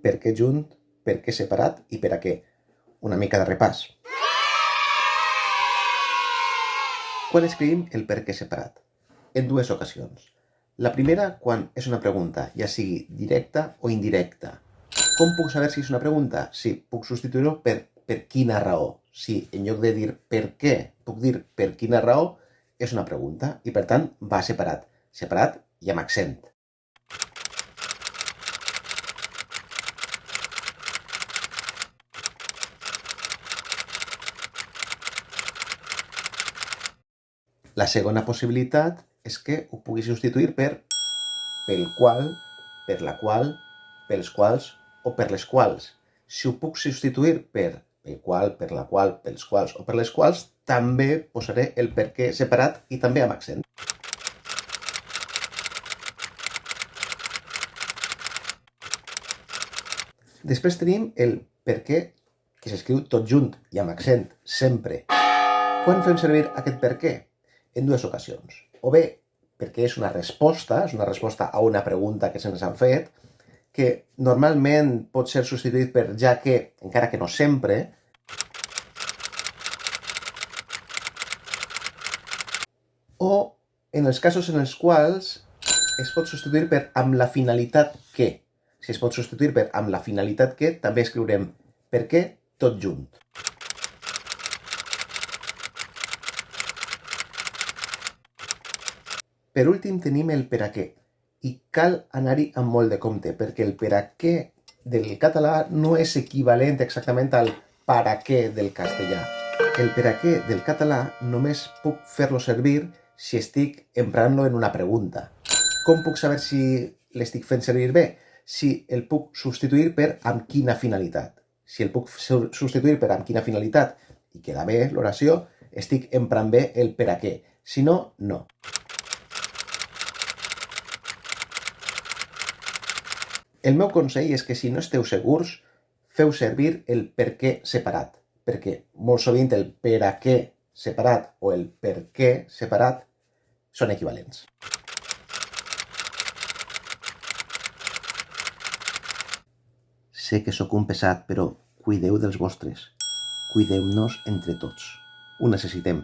per què junt, per què separat i per a què. Una mica de repàs. Quan escrivim el per què separat? En dues ocasions. La primera, quan és una pregunta, ja sigui directa o indirecta. Com puc saber si és una pregunta? Si puc substituir-ho per quina raó. Si en lloc de dir per què, puc dir per quina raó, és una pregunta i per tant va separat. Separat i amb accent. La segona possibilitat és que ho pugui substituir per pel qual, per la qual, pels quals o per les quals. Si ho puc substituir per pel qual, per la qual, pels quals o per les quals, també posaré el per què separat i també amb accent. Després tenim el per què, que s'escriu tot junt i amb accent, sempre. Quan fem servir aquest per què? En dues ocasions. O bé perquè és una resposta a una pregunta que se'ns han fet, que normalment pot ser substituït per ja que, encara que no sempre. O en els casos en els quals es pot substituir per amb la finalitat que. Si es pot substituir per amb la finalitat que, també escriurem per què tot junt. Per últim tenim el per a què, i cal anar-hi amb molt de compte, perquè el per a què del català no és equivalent exactament al para què del castellà. El per a què del català només puc fer-lo servir si estic emprant-lo en una pregunta. Com puc saber si l'estic fent servir bé? Si el puc substituir per amb quina finalitat. Si el puc substituir per amb quina finalitat i queda bé l'oració, estic emprant bé el per a què. Si no, no. El meu consell és que si no esteu segurs, feu servir el per què separat, perquè molt sovint el per a què separat o el per què separat són equivalents. Sé que sóc un pesat, però cuideu dels vostres. Cuidem-nos entre tots. Ho necessitem.